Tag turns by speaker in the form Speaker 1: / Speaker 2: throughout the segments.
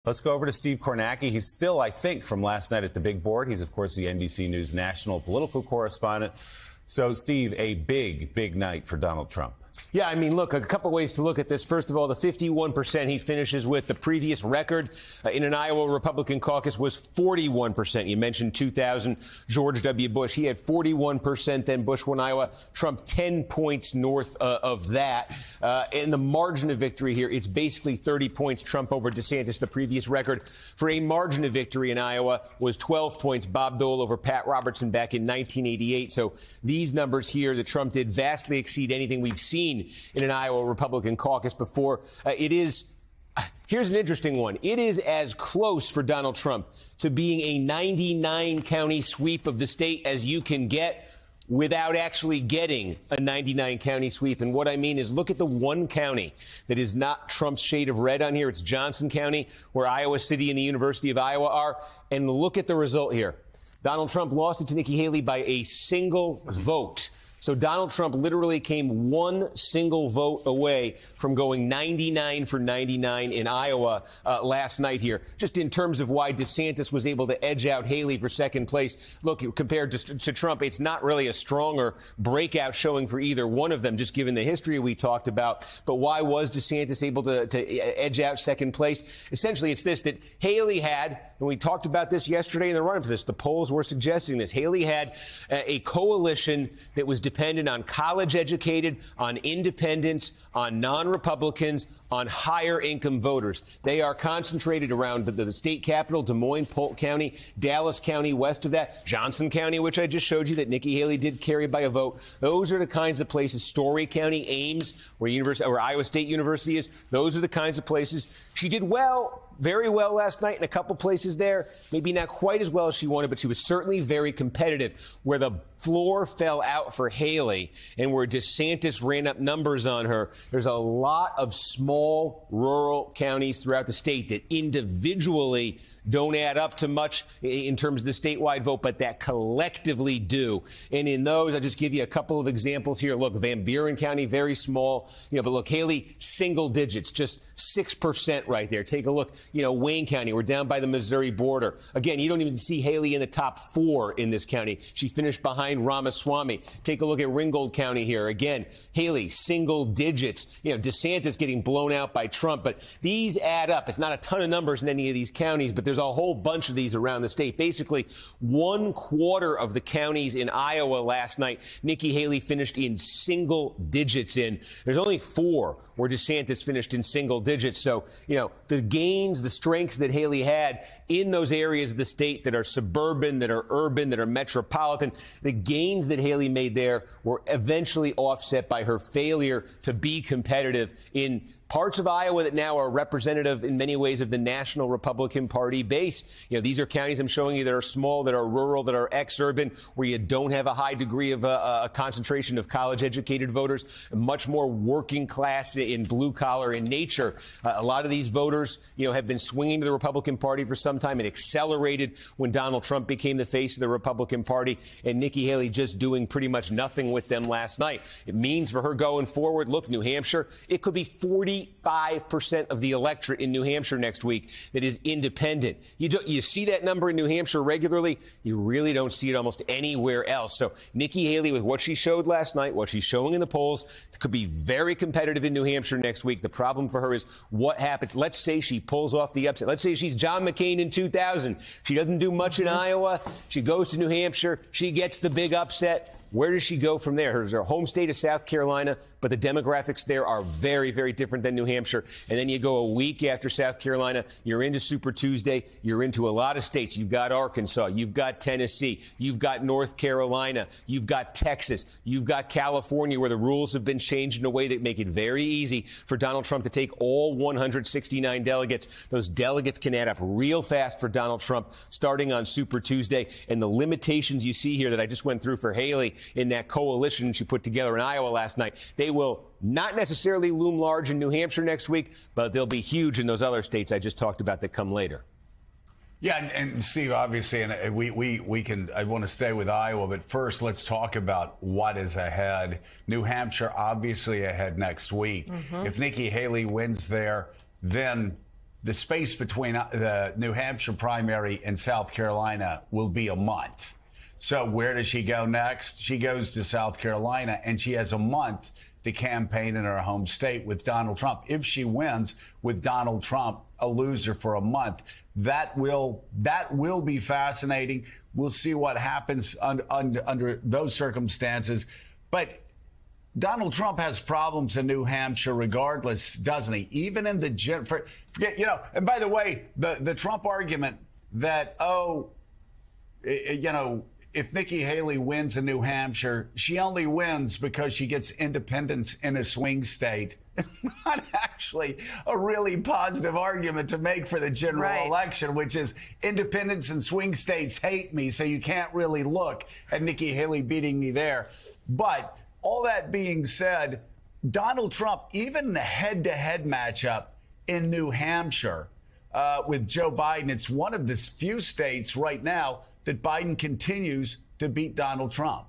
Speaker 1: Let's go over to Steve Kornacki. He's still, I think, from last night at the big board. He's, of course, the NBC News national political correspondent. So, Steve, a big, big night for Donald Trump.
Speaker 2: Yeah, I mean, look, a couple ways to look at this. First of all, the 51% he finishes with. The previous record in an Iowa Republican caucus was 41%. You mentioned 2000, George W. Bush. He had 41%. Then Bush won Iowa. Trump 10 points north of that. And the margin of victory here, it's basically 30 points Trump over DeSantis. The previous record for a margin of victory in Iowa was 12 points. Bob Dole over Pat Robertson back in 1988. So these numbers here that Trump did vastly exceed anything we've seen in an Iowa Republican caucus before. Here's an interesting one. It is as close for Donald Trump to being a 99 county sweep of the state as you can get without actually getting a 99 county sweep. And what I mean is, look at the one county that is not Trump's shade of red on here. It's Johnson County, where Iowa City and the University of Iowa are. And look at the result here. Donald Trump lost it to Nikki Haley by a single vote. So Donald Trump literally came one single vote away from going 99 for 99 in Iowa last night here. Just in terms of why DeSantis was able to edge out Haley for second place. Look, compared to Trump, it's not really a stronger breakout showing for either one of them, just given the history we talked about. But why was DeSantis able to edge out second place? Essentially, it's this, that Haley had, and we talked about this yesterday in the run-up to this, the polls were suggesting this. Haley had a coalition that was dependent on college-educated, on independents, on non-Republicans, on higher-income voters. They are concentrated around the state capital, Des Moines, Polk County, Dallas County, west of that, Johnson County, which I just showed you that Nikki Haley did carry by a vote. Those are the kinds of places, Story County, Ames, where Iowa State University is, those are the kinds of places. She did well, very well last night in a couple places there. Maybe not quite as well as she wanted, but she was certainly very competitive. Where the floor fell out for Haley and where DeSantis ran up numbers on her, there's a lot of small rural counties throughout the state that individually don't add up to much in terms of the statewide vote, but that collectively do. And in those, I'll just give you a couple of examples here. Look, Van Buren County, very small, but look, Haley, single digits, just 6% right there. Take a look, Wayne County, we're down by the Missouri border. Again, you don't even see Haley in the top 4 in this county. She finished behind Ramaswamy. Take a look at Ringgold County here. Again, Haley, single digits. DeSantis getting blown out by Trump, but these add up. It's not a ton of numbers in any of these counties, but there's a whole bunch of these around the state. Basically, 1/4 of the counties in Iowa last night, Nikki Haley finished in single digits in. There's only 4 where DeSantis finished in single digits. So, the gains, the strengths that Haley had in those areas of the state that are suburban, that are urban, that are metropolitan, the gains that Haley made there were eventually offset by her failure to be competitive in parts of Iowa that now are representative in many ways of the National Republican Party base. These are counties I'm showing you that are small, that are rural, that are ex-urban, where you don't have a high degree of a concentration of college-educated voters, much more working class in blue collar in nature. A lot of these voters, have been swinging to the Republican Party for some time. It accelerated when Donald Trump became the face of the Republican Party, and Nikki Haley just doing pretty much nothing with them last night. It means for her going forward, look, New Hampshire, it could be 45% of the electorate in New Hampshire next week that is independent. You see that number in New Hampshire regularly. You really don't see it almost anywhere else. So Nikki Haley, with what she showed last night, what she's showing in the polls, could be very competitive in New Hampshire next week. The problem for her is what happens. Let's say she pulls off the upset. Let's say she's John McCain in 2000. She doesn't do much in Iowa. She goes to New Hampshire. She gets the big upset. Where does she go from there? Her home state is South Carolina, but the demographics there are very, very different than New Hampshire. And then you go a week after South Carolina, you're into Super Tuesday, you're into a lot of states. You've got Arkansas, you've got Tennessee, you've got North Carolina, you've got Texas, you've got California, where the rules have been changed in a way that make it very easy for Donald Trump to take all 169 delegates. Those delegates can add up real fast for Donald Trump starting on Super Tuesday. And the limitations you see here that I just went through for Haley in that coalition she put together in Iowa last night, they will not necessarily loom large in New Hampshire next week, but they'll be huge in those other states I just talked about that come later.
Speaker 3: Yeah, and Steve, obviously, and we can, I want to stay with Iowa, but first let's talk about what is ahead. New Hampshire obviously ahead next week. If Nikki Haley wins there, then the space between the New Hampshire primary and South Carolina will be a month. So where does she go next? She goes to South Carolina, and she has a month to campaign in her home state with Donald Trump. If she wins with Donald Trump a loser for a month, that will be fascinating. We'll see what happens under those circumstances. But Donald Trump has problems in New Hampshire regardless, doesn't he? Even in the forget, and by the way, the Trump argument that, if Nikki Haley wins in New Hampshire, she only wins because she gets independents in a swing state. Not actually a really positive argument to make for the general election, which is independents and swing states hate me, so you can't really look at Nikki Haley beating me there. But all that being said, Donald Trump, even the head-to-head matchup in New Hampshire with Joe Biden, it's one of the few states right now that Biden continues to beat Donald Trump.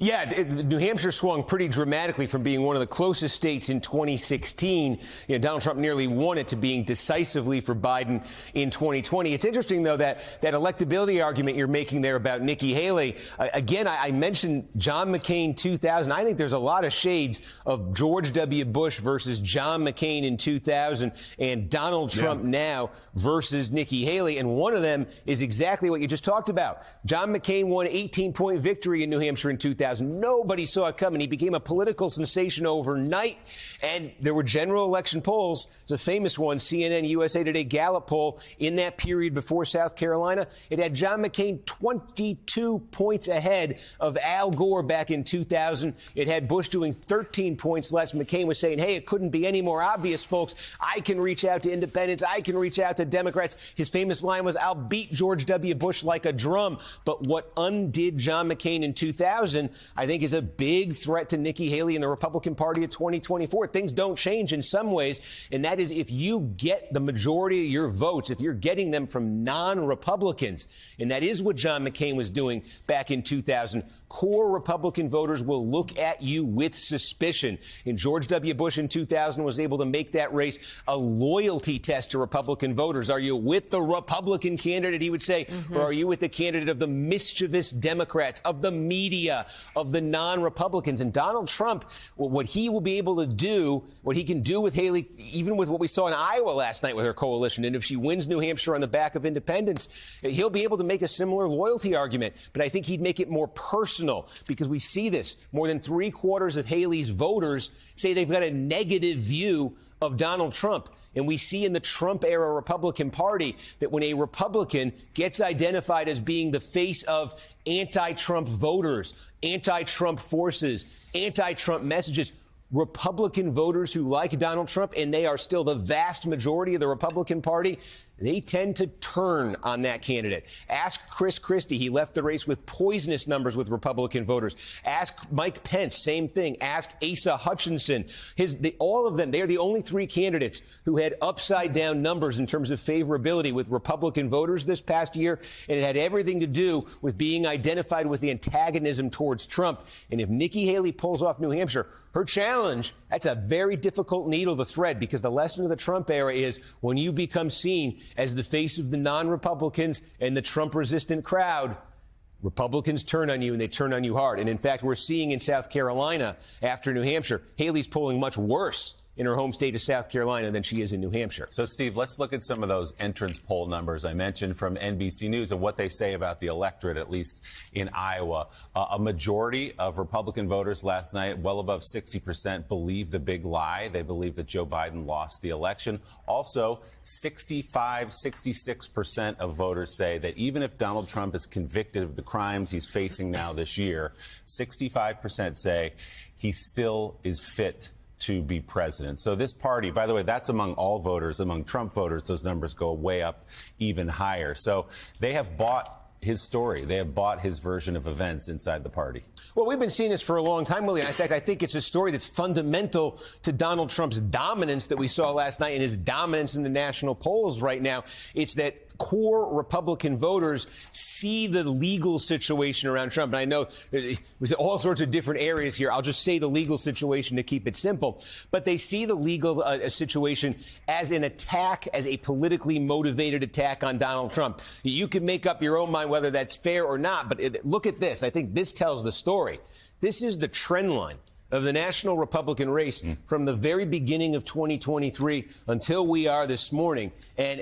Speaker 2: Yeah, New Hampshire swung pretty dramatically from being one of the closest states in 2016. Donald Trump nearly won it to being decisively for Biden in 2020. It's interesting, though, that electability argument you're making there about Nikki Haley. Again, I mentioned John McCain 2000. I think there's a lot of shades of George W. Bush versus John McCain in 2000 and Donald Trump now versus Nikki Haley. And one of them is exactly what you just talked about. John McCain won an 18-point victory in New Hampshire in 2000. Nobody saw it coming. He became a political sensation overnight. And there were general election polls. It's a famous one, CNN, USA Today, Gallup poll in that period before South Carolina. It had John McCain 22 points ahead of Al Gore back in 2000. It had Bush doing 13 points less. McCain was saying, hey, it couldn't be any more obvious, folks. I can reach out to independents. I can reach out to Democrats. His famous line was, I'll beat George W. Bush like a drum. But what undid John McCain in 2000, I think, is a big threat to Nikki Haley and the Republican Party of 2024. Things don't change in some ways, and that is if you get the majority of your votes, if you're getting them from non-Republicans, and that is what John McCain was doing back in 2000, core Republican voters will look at you with suspicion. And George W. Bush in 2000 was able to make that race a loyalty test to Republican voters. Are you with the Republican candidate, he would say, or are you with the candidate of the mischievous Democrats, of the media, of the non-Republicans? And Donald Trump, what he will be able to do, what he can do with Haley, even with what we saw in Iowa last night with her coalition, and if she wins New Hampshire on the back of independents, he'll be able to make a similar loyalty argument. But I think he'd make it more personal, because we see this. More than 3/4 of Haley's voters say they've got a negative view of Donald Trump. And we see in the Trump-era Republican Party that when a Republican gets identified as being the face of anti-Trump voters, anti-Trump forces, anti-Trump messages, Republican voters who like Donald Trump, and they are still the vast majority of the Republican Party, they tend to turn on that candidate. Ask Chris Christie. He left the race with poisonous numbers with Republican voters. Ask Mike Pence. Same thing. Ask Asa Hutchinson. All of them, they are the only three candidates who had upside-down numbers in terms of favorability with Republican voters this past year, and it had everything to do with being identified with the antagonism towards Trump. And if Nikki Haley pulls off New Hampshire, her challenge, that's a very difficult needle to thread, because the lesson of the Trump era is when you become seen as the face of the non-Republicans and the Trump-resistant crowd, Republicans turn on you, and they turn on you hard. And in fact, we're seeing in South Carolina after New Hampshire, Haley's polling much worse in her home state of South Carolina than she is in New Hampshire.
Speaker 1: So, Steve, let's look at some of those entrance poll numbers I mentioned from NBC News and what they say about the electorate, at least in Iowa. A majority of Republican voters last night, well above 60%, believe the big lie. They believe that Joe Biden lost the election. Also, 66% of voters say that even if Donald Trump is convicted of the crimes he's facing now this year, 65% say he still is fit to be president. So this party, by the way, that's among all voters. Among Trump voters, those numbers go way up even higher. So they have bought his story. They have bought his version of events inside the party.
Speaker 2: Well, we've been seeing this for a long time, Willie. In fact, I think it's a story that's fundamental to Donald Trump's dominance that we saw last night and his dominance in the national polls right now. It's that core Republican voters see the legal situation around Trump. And I know there's all sorts of different areas here. I'll just say the legal situation to keep it simple. But they see the legal situation as an attack, as a politically motivated attack on Donald Trump. You can make up your own mind whether that's fair or not. But look at this. I think this tells the story. This is the trend line of the national Republican race from the very beginning of 2023 until we are this morning. And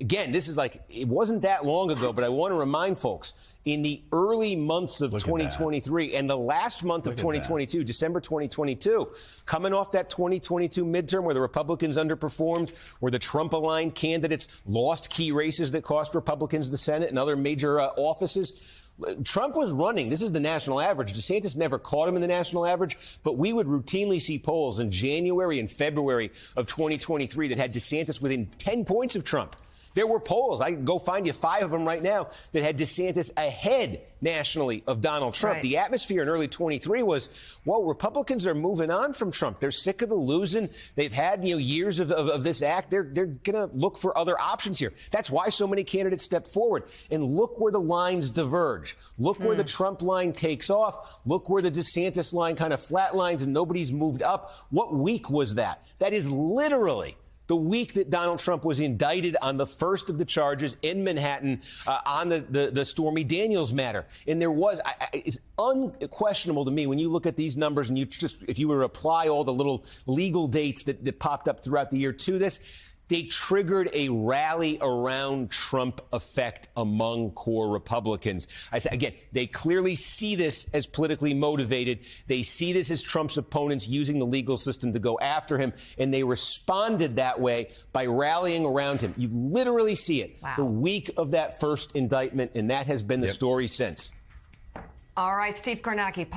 Speaker 2: again, this is like, it wasn't that long ago, but I want to remind folks, in the early months of 2023 and the last month of 2022, December 2022, coming off that 2022 midterm where the Republicans underperformed, where the Trump-aligned candidates lost key races that cost Republicans the Senate and other major offices, Trump was running. This is the national average. DeSantis never caught him in the national average, but we would routinely see polls in January and February of 2023 that had DeSantis within 10 points of Trump. There were polls, I can go find you 5 of them right now, that had DeSantis ahead nationally of Donald Trump. Right. The atmosphere in early 23 was, well, Republicans are moving on from Trump. They're sick of the losing. They've had years of this act. They're going to look for other options here. That's why so many candidates step forward. And look where the lines diverge. Look where the Trump line takes off. Look where the DeSantis line kind of flatlines and nobody's moved up. What week was that? That is literally the week that Donald Trump was indicted on the first of the charges in Manhattan on the Stormy Daniels matter. And there was, it's unquestionable to me when you look at these numbers and you just, if you were to apply all the little legal dates that popped up throughout the year to this, they triggered a rally around Trump effect among core Republicans. I say again, they clearly see this as politically motivated. They see this as Trump's opponents using the legal system to go after him, and they responded that way by rallying around him. You literally see it the week of that first indictment, and that has been the story since.
Speaker 4: All right, Steve Kornacki.